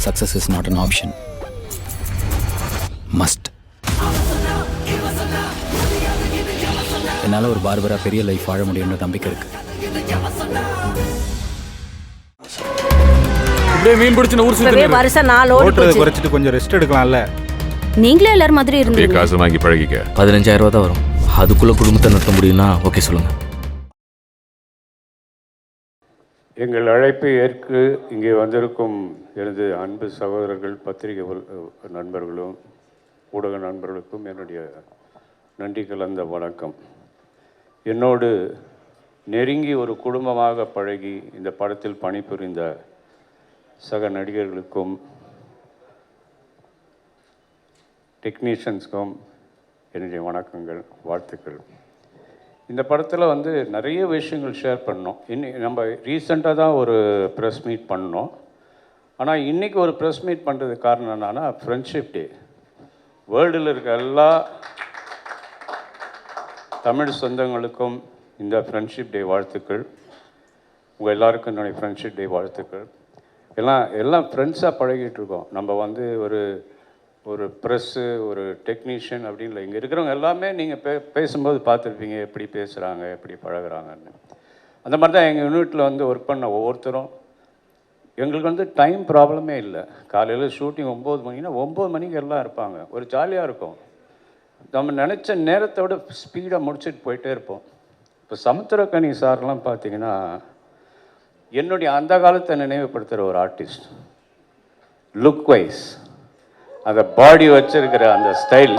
Success is not an option. Must. என்னால் ஒரு பார்பராக பெரிய லைஃப் வாழ முடியும்னு நம்பிக்கை இருக்கு. இப்படியே மீன் பிடிச்சு ஊர் சுத்தி வருஷம் 4 ஓடி ஓட்டுறதை குறைச்சிட்டு கொஞ்சம் ரெஸ்ட் எடுக்கலாம்ல. நீங்களே எல்லாரும் மாதிரி இருந்தீங்க. காசு வாங்கி பழகிக்க. 15,000 ரூபா தான் வரும். அதுக்குள்ள குடும்பத்தை நடத்த முடியும்னா ஓகே சொல்லுங்க. எங்கள் அழைப்பை ஏற்று இங்கே வந்திருக்கும் எனது அன்பு சகோதரர்கள், பத்திரிகை நண்பர்களும் ஊடக நண்பர்களுக்கும் என்னுடைய நன்றி கலந்த வணக்கம். என்னோடு நெருங்கி ஒரு குடும்பமாக பழகி இந்த படத்தில் பணிபுரிந்த சக நடிகர்களுக்கும் டெக்னீஷியன்ஸ்க்கும் என்னுடைய வணக்கங்கள், வாழ்த்துக்கள். இந்த படத்தில் வந்து நிறைய விஷயங்கள் ஷேர் பண்ணோம். நம்ம ரீசெண்டாக தான் ஒரு ப்ரெஸ் மீட் பண்ணோம். ஆனால் இன்றைக்கி ஒரு ப்ரெஸ் மீட் பண்ணுறதுக்கு காரணம் என்னன்னா, ஃப்ரெண்ட்ஷிப் டே. வேர்ல்டில் இருக்க எல்லா தமிழ் சொந்தங்களுக்கும் இந்த ஃப்ரெண்ட்ஷிப் டே வாழ்த்துக்கள். உங்கள் எல்லாருக்கும் என்னுடைய ஃப்ரெண்ட்ஷிப் டே வாழ்த்துக்கள். எல்லாம் ஃப்ரெண்ட்ஸாக பழகிட்டு இருக்கோம். நம்ம வந்து ஒரு ப்ரெஸ்ஸு, ஒரு டெக்னீஷியன் அப்படின்னு இல்லை. இங்கே இருக்கிறவங்க எல்லாமே நீங்கள் பேசும்போது பார்த்துருப்பீங்க, எப்படி பேசுகிறாங்க, எப்படி பழகுறாங்கன்னு. அந்த மாதிரி தான் எங்கள் யூனிட்டில் வந்து ஒர்க் பண்ண ஒவ்வொருத்தரும். எங்களுக்கு வந்து டைம் ப்ராப்ளமே இல்லை. காலையில் ஷூட்டிங் 9 மணினா 9 மணிக்கு எல்லாம் இருப்பாங்க. ஒரு ஜாலியாக இருக்கும். நம்ம நினச்ச நேரத்தை விட ஸ்பீடாக முடிச்சுட்டு போயிட்டே இருப்போம். இப்போ சமுத்திரக்கனி சார்லாம் பார்த்தீங்கன்னா என்னுடைய அந்த காலத்தை நினைவுபடுத்துகிற ஒரு ஆர்டிஸ்ட். லுக் வைஸ், அந்த பாடி வச்சிருக்கிற அந்த ஸ்டைல்,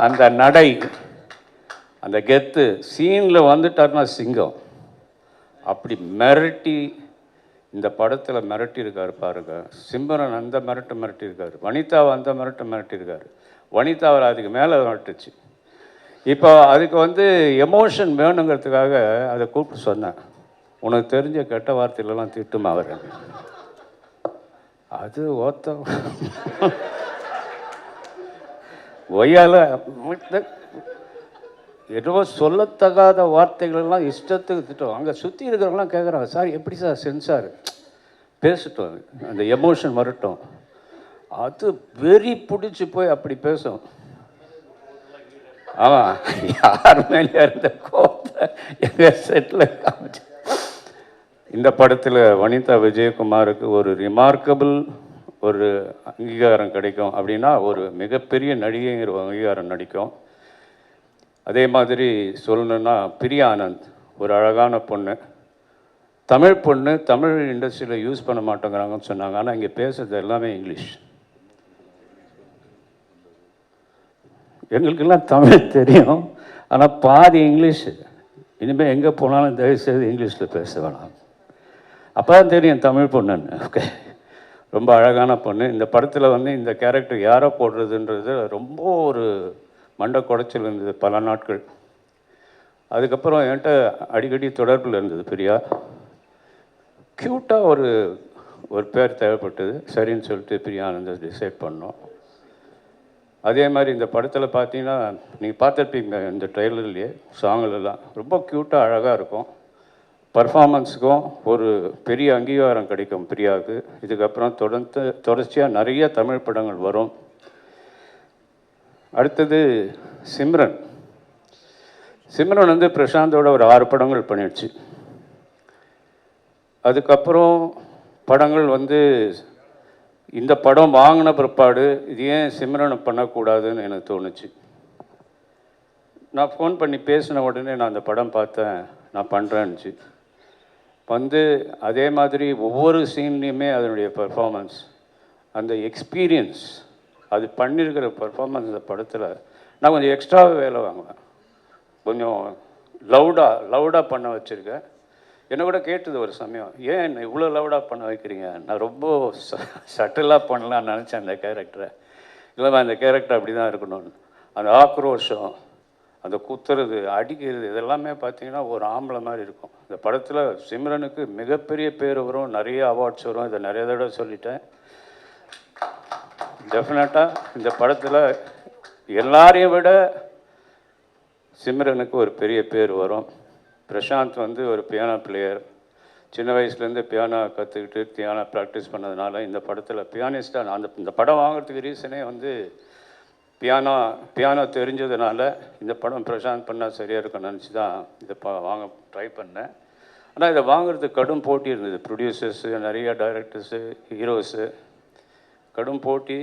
அந்த நடை, அந்த கெத்து, சீனில் வந்துட்டார்னா சிங்கம். அப்படி மிரட்டி இந்த படத்தில் மிரட்டியிருக்காரு பாருங்க. சிம்ரன் அந்த மிரட்டியிருக்காரு. வனிதாவை அந்த மிரட்டியிருக்காரு. வனிதாவை அதுக்கு மேலே மிரட்டுச்சு. இப்போ அதுக்கு வந்து எமோஷன் வேணுங்கிறதுக்காக அதை கூப்பிட்டு சொன்னேன், உனக்கு தெரிஞ்ச கெட்ட வார்த்தையிலலாம் திட்டுமா அவர். அது ஓத்த ஒய்யால ஏதோ சொல்லத்தகாத வார்த்தைகளெல்லாம் இஷ்டத்துக்கு திட்டம். அங்கே சுற்றி இருக்கிறவங்களாம் கேட்குறாங்க, சார் எப்படி சார் சென்சார் பேசிட்டோம், அந்த எமோஷன் வரட்டும். அது வெறி பிடிச்சி போய் அப்படி பேசும். ஆமாம், யார் மேலே இருந்த கோப்பை எங்கள் செட்டில் காமிச்சு. இந்த படத்தில் வனிதா விஜயகுமாருக்கு ஒரு ரிமார்க்கபிள் ஒரு அங்கீகாரம் கிடைக்கும் அப்படின்னா, ஒரு மிகப்பெரிய நடிகைங்கிற அங்கீகாரம் நடிக்கும். அதே மாதிரி சொல்லணுன்னா, பிரியா ஆனந்த் ஒரு அழகான பொண்ணு, தமிழ் பொண்ணு, தமிழ் இண்டஸ்ட்ரியில் யூஸ் பண்ண மாட்டேங்கிறாங்கன்னு சொன்னாங்க. ஆனால் இங்கே பேசுறது எல்லாமே இங்கிலீஷ். எங்களுக்கெல்லாம் தமிழ் தெரியும், ஆனால் பாதி இங்கிலீஷு. இனிமேல் எங்கே போனாலும் தயவுசெய்து இங்கிலீஷில் பேச வேணாம். அப்போ தான் தெரியும் தமிழ் பொண்ணுன்னு. ஓகே, ரொம்ப அழகான பொண்ணு. இந்த படத்தில் வந்து இந்த கேரக்டர் யாரை போடுறதுன்றது ரொம்ப ஒரு மண்டை குடைச்சல் இருந்தது பல நாட்கள். அதுக்கப்புறம் என்கிட்ட அடிக்கடி தொடர்பில் இருந்தது பிரியா. க்யூட்டாக ஒரு பேர் தேவைப்பட்டது. சரின்னு சொல்லிட்டு பிரியா ஆனந்த் டிசைட் பண்ணோம். அதே மாதிரி இந்த படத்தில் பார்த்தீங்கன்னா, நீங்கள் பார்த்துருப்பீங்க இந்த ட்ரெய்லர்லேயே, சாங்கிலெல்லாம் ரொம்ப க்யூட்டாக அழகாக இருக்கும். பர்ஃபார்மன்ஸுக்கும் ஒரு பெரிய அங்கீகாரம் கிடைக்கும் பிரியாவுக்கு. இதுக்கப்புறம் தொடர்ச்சியாக நிறைய தமிழ் படங்கள் வரும். அடுத்தது சிம்ரன் வந்து பிரசாந்தோட ஒரு 6 படங்கள் பண்ணிடுச்சு. அதுக்கப்புறம் படங்கள் வந்து இந்த படம் வாங்கின பிற்பாடு இது ஏன் சிம்ரனை பண்ணக்கூடாதுன்னு எனக்கு தோணுச்சு. நான் ஃபோன் பண்ணி பேசின உடனே நான் அந்த படம் பார்த்தேன், நான் பண்ணுறேன்னுச்சு. வந்து அதே மாதிரி ஒவ்வொரு சீன்லேயுமே அதனுடைய பர்ஃபார்மன்ஸ், அந்த எக்ஸ்பீரியன்ஸ், அது பண்ணியிருக்கிற பர்ஃபார்மன்ஸ் அந்த படத்தில் நான் கொஞ்சம் எக்ஸ்ட்ராவே வேலை வாங்குவேன். கொஞ்சம் லவுடாக பண்ண வச்சுருக்கேன். என்னை கூட கேட்டது ஒரு சமயம், ஏன் என்னை இவ்வளோ லவுடாக பண்ண வைக்கிறீங்க? நான் ரொம்ப சட்டிலாக பண்ணலான்னு நினச்சேன் அந்த கேரக்டரை. இல்லைம்மா, அந்த கேரக்டர் அப்படி தான் இருக்கணும்னு. அந்த ஆக்ரோஷம், அந்த குத்துறது, அடிக்கிறது, இதெல்லாமே பார்த்தீங்கன்னா ஒரு ஆம்பளை மாதிரி இருக்கும். இந்த படத்தில் சிம்ரனுக்கு மிகப்பெரிய பேர் வரும், நிறைய அவார்ட்ஸ் வரும். இதை நிறைய தடவை சொல்லிட்டேன். டெஃபினட்டாக இந்த படத்தில் எல்லாரையும் விட சிம்ரனுக்கு ஒரு பெரிய பேர் வரும். பிரசாந்த் வந்து ஒரு பியானோ பிளேயர், சின்ன வயசுலேருந்து பியானோ கற்றுக்கிட்டு பியானோ ப்ராக்டிஸ் பண்ணதுனால இந்த படத்தில் பியானிஸ்டாக நான் இந்த படம் வாங்குறதுக்கு ரீசனே வந்து பியானோ தெரிஞ்சதுனால இந்த படம் பிரசாந்த் பண்ணால் சரியாக இருக்கும்னு நினச்சி தான் இதை வாங்க ட்ரை பண்ணேன். ஆனால் இதை வாங்குறதுக்கு கடும் போட்டி இருந்தது. ப்ரொடியூசர்ஸு, நிறையா டைரக்டர்ஸு, ஹீரோஸு, கடும் போட்டி.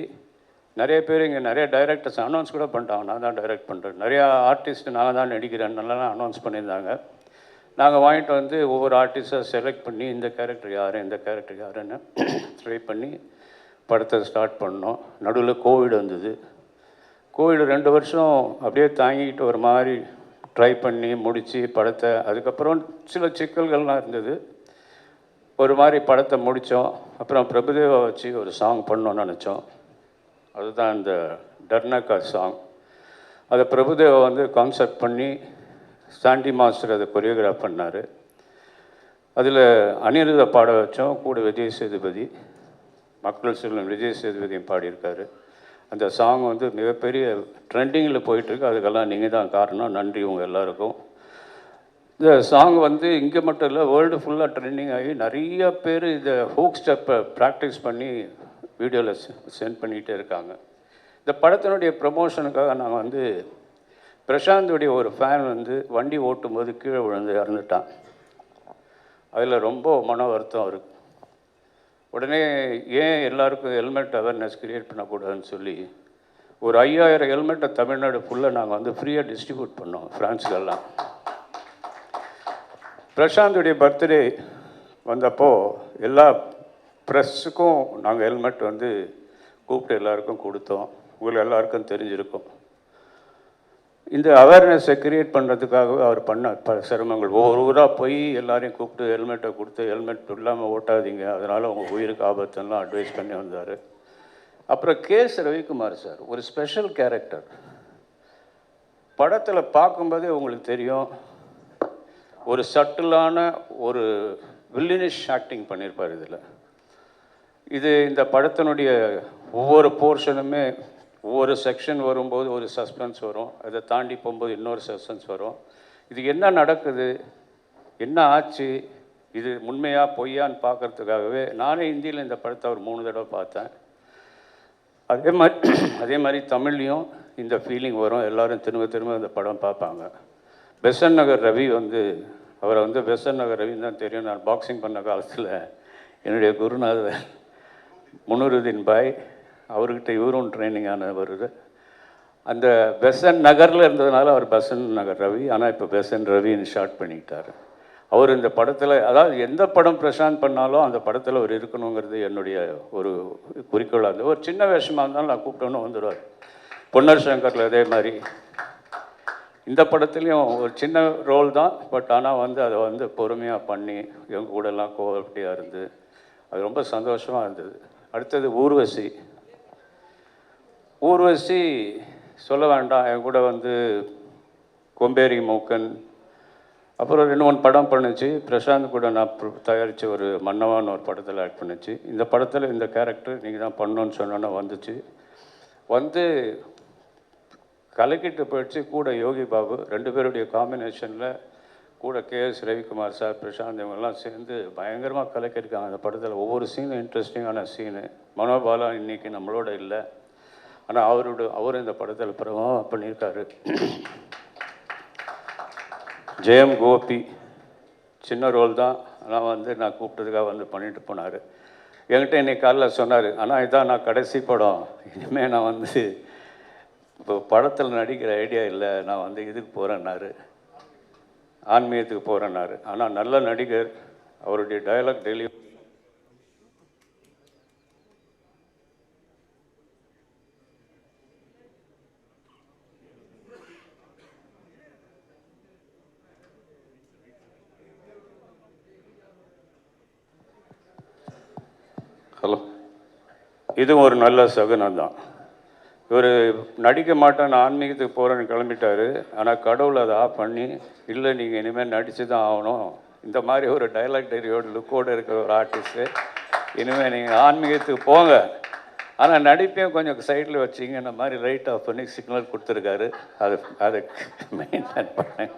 நிறைய பேர் இங்கே நிறைய டைரக்டர்ஸ் அனௌன்ஸ் கூட பண்ணிட்டாங்க, நான் தான் டைரக்ட் பண்ணுறேன். நிறையா ஆர்டிஸ்ட் நான் தான் நடிக்கிறேன் நல்லா அனௌன்ஸ் பண்ணியிருந்தாங்க. நாங்கள் வாங்கிட்டு வந்து ஒவ்வொரு ஆர்டிஸ்டாக செலக்ட் பண்ணி இந்த கேரக்டர் யார் இந்த கேரக்டர் யாருன்னு ட்ரை பண்ணி படத்தை ஸ்டார்ட் பண்ணோம். நடுவில் கோவிட் வந்தது. கோவிட் 2 வருஷம் அப்படியே தாங்கிக்கிட்டு ஒரு மாதிரி ட்ரை பண்ணி முடித்து படத்தை, அதுக்கப்புறம் சில சிக்கல்கள்லாம் இருந்தது. ஒரு மாதிரி படத்தை முடித்தோம். அப்புறம் பிரபுதேவா வச்சு ஒரு சாங் பண்ணோன்னு நினச்சோம். அதுதான் இந்த டர்னக்கா சாங். அதை பிரபுதேவா வந்து கான்செப்ட் பண்ணி சாண்டி மாஸ்டர் அதை கொரியோகிராஃப் பண்ணார். அதில் அனிருத்தை பாட வச்சோம், கூட விஜய் சேதுபதி, மக்கள் செல்வன் விஜய் சேதுபதியும் பாடியிருக்காரு. அந்த சாங் வந்து மிகப்பெரிய ட்ரெண்டிங்கில் போயிட்டுருக்கு. அதுக்கெல்லாம் நீங்கள் தான் காரணம். நன்றி உங்கள் எல்லாருக்கும். இந்த சாங் வந்து இங்கே மட்டும் இல்லை, வேர்ல்டு ஃபுல்லாக ட்ரெண்டிங் ஆகி நிறைய பேர் இதை ஹூக் ஸ்டெப்பை ப்ராக்டிஸ் பண்ணி வீடியோவில் சென்ட் பண்ணிகிட்டே இருக்காங்க. இந்த படத்தினுடைய ப்ரமோஷனுக்காக நாங்கள் வந்து பிரசாந்துடைய ஒரு ஃபேன் வந்து வண்டி ஓட்டும்போது கீழே விழுந்து இறந்துட்டான். அதில் ரொம்ப மன வருத்தம் இருக்குது. உடனே ஏன் எல்லாருக்கும் ஹெல்மெட் அவேர்னஸ் க்ரியேட் பண்ணக்கூடாதுன்னு சொல்லி ஒரு 5000 ஹெல்மெட்டை தமிழ்நாடு ஃபுல்லாக நாங்கள் வந்து ஃப்ரீயாக டிஸ்ட்ரிபியூட் பண்ணோம் ஃப்ரான்ஸ்லெல்லாம். பிரசாந்துடைய பர்த்டே வந்தப்போ எல்லா ப்ரெஸ்ஸுக்கும் நாங்கள் ஹெல்மெட் வந்து கூப்பிட்டு எல்லாருக்கும் கொடுத்தோம். உங்களுக்கு எல்லாருக்கும் தெரிஞ்சிருக்கும். இந்த அவேர்னஸை க்ரியேட் பண்ணுறதுக்காகவே அவர் பண்ண சிரமங்கள். ஒவ்வொரு ஊராக போய் எல்லாரையும் கூப்பிட்டு ஹெல்மெட்டை கொடுத்து ஹெல்மெட் இல்லாமல் ஓட்டாதீங்க, அதனால் உங்கள் உயிருக்கு ஆபத்துலாம் அட்வைஸ் பண்ணி வந்தார். அப்புறம் கேஎஸ் ரவிக்குமார் சார் ஒரு ஸ்பெஷல் கேரக்டர். படத்தில் பார்க்கும்போதே உங்களுக்கு தெரியும், ஒரு சட்டிலான ஒரு வில்லினிஷ் ஆக்டிங் பண்ணியிருப்பார் இதில். இந்த படத்தினுடைய ஒவ்வொரு போர்ஷனுமே ஒவ்வொரு செக்ஷன் வரும்போது ஒரு சஸ்பென்ஸ் வரும், அதை தாண்டி போகும்போது இன்னொரு சஸ்பென்ஸ் வரும். இது என்ன நடக்குது, என்ன ஆச்சு, இது உண்மையாக பொய்யான்னு பார்க்குறதுக்காகவே நானே இந்தியில் இந்த படத்தை ஒரு 3 தடவை பார்த்தேன். அதே மாதிரி தமிழ்லேயும் இந்த ஃபீலிங் வரும். எல்லோரும் திரும்ப இந்த படம் பார்ப்பாங்க. பெசன் நகர் ரவி வந்து அவரை வந்து பெசன் நகர் ரவின்னு தான் தெரியும். நான் பாக்ஸிங் பண்ண காலத்தில் என்னுடைய குருநாதர் முனுருதீன் பாய், அவர்கிட்ட இவரும் ட்ரைனிங் ஆனவர். அந்த பெசன் நகரில் இருந்ததுனால அவர் பெசன் நகர் ரவி, ஆனால் இப்போ பெசன் ரவின்னு ஷார்ட் பண்ணிக்கிட்டார். அவர் இந்த படத்தில், அதாவது எந்த படம் பிரசாந்த் பண்ணாலும் அந்த படத்தில் அவர் இருக்கணுங்கிறது என்னுடைய ஒரு குறிக்கோளாக இருந்தது. ஒரு சின்ன வேஷமாக இருந்தாலும் நான் கூப்பிட்டோன்னு வந்துடுவார். பொன்னர் சங்கரில் அதே மாதிரி இந்த படத்துலேயும் ஒரு சின்ன ரோல் தான், பட் ஆனால் வந்து அதை வந்து பொறுமையாக பண்ணி எங்கள் கூடலாம் கோஆப்டியாக இருந்து அது ரொம்ப சந்தோஷமாக இருந்தது. அடுத்தது ஊர்வசி சொல்ல வேண்டாம். என் கூட வந்து கொம்பேரி மூக்கன், அப்புறம் 2-3 படம் பண்ணுச்சு. பிரசாந்த் கூட நான் தயாரித்த ஒரு மன்னவான்னு ஒரு படத்தில் ஆக்ட் பண்ணுச்சு. இந்த படத்தில் இந்த கேரக்டர் நீங்கள் தான் பண்ணணுன்னு சொன்னோன்னா வந்துச்சு. வந்து கலக்கிட்டு போயிடுச்சு. கூட யோகி பாபு, 2 பேருடைய காம்பினேஷனில் கூட கேஎஸ் ரவிக்குமார் சார், பிரசாந்த் இவங்கெல்லாம் சேர்ந்து பயங்கரமாக கலக்கியிருக்காங்க. அந்த படத்தில் ஒவ்வொரு சீனும் இன்ட்ரெஸ்டிங்கான சீனு. மனோபாலா இன்றைக்கி நம்மளோட இல்லை, ஆனால் அவர் இந்த படத்தில் பிரபலமாக பண்ணியிருக்காரு. ஜெயம் கோபி சின்ன ரோல் தான், ஆனால் வந்து நான் கூப்பிட்டதுக்காக வந்து பண்ணிட்டு போனார். என்கிட்ட இன்னைக்கு காலைல சொன்னார், ஆனால் இதான் நான் கடைசி படம், இனிமேல் நான் வந்து இப்போ படத்தில் நடிக்கிற ஐடியா இல்லை, நான் வந்து இதுக்கு போகிறேன்னாரு, ஆன்மீகத்துக்கு போகிறேன்னாரு. ஆனால் நல்ல நடிகர், அவருடைய டயலாக் டெலிவரி ஹலோ, இதுவும் ஒரு நல்ல சகுனம் தான். இவர் நடிக்க மாட்டேன்னு ஆன்மீகத்துக்கு போகிறேன்னு கிளம்பிட்டார். ஆனால் கடவுள் அதை ஆஃப் பண்ணி, இல்லை நீங்கள் இனிமேல் நடித்து தான் ஆகணும், இந்த மாதிரி ஒரு டைலாக் டெரியோட லுக்கோடு இருக்கிற ஒரு ஆர்டிஸ்ட்டு, இனிமேல் நீங்கள் ஆன்மீகத்துக்கு போங்க, ஆனால் நடிப்பையும் கொஞ்சம் சைடில் வச்சிங்க, இந்த மாதிரி லைட் ஆஃப் பண்ணி சிக்னல் கொடுத்துருக்காரு. அதை மெயின்டைன் பண்ணேன்.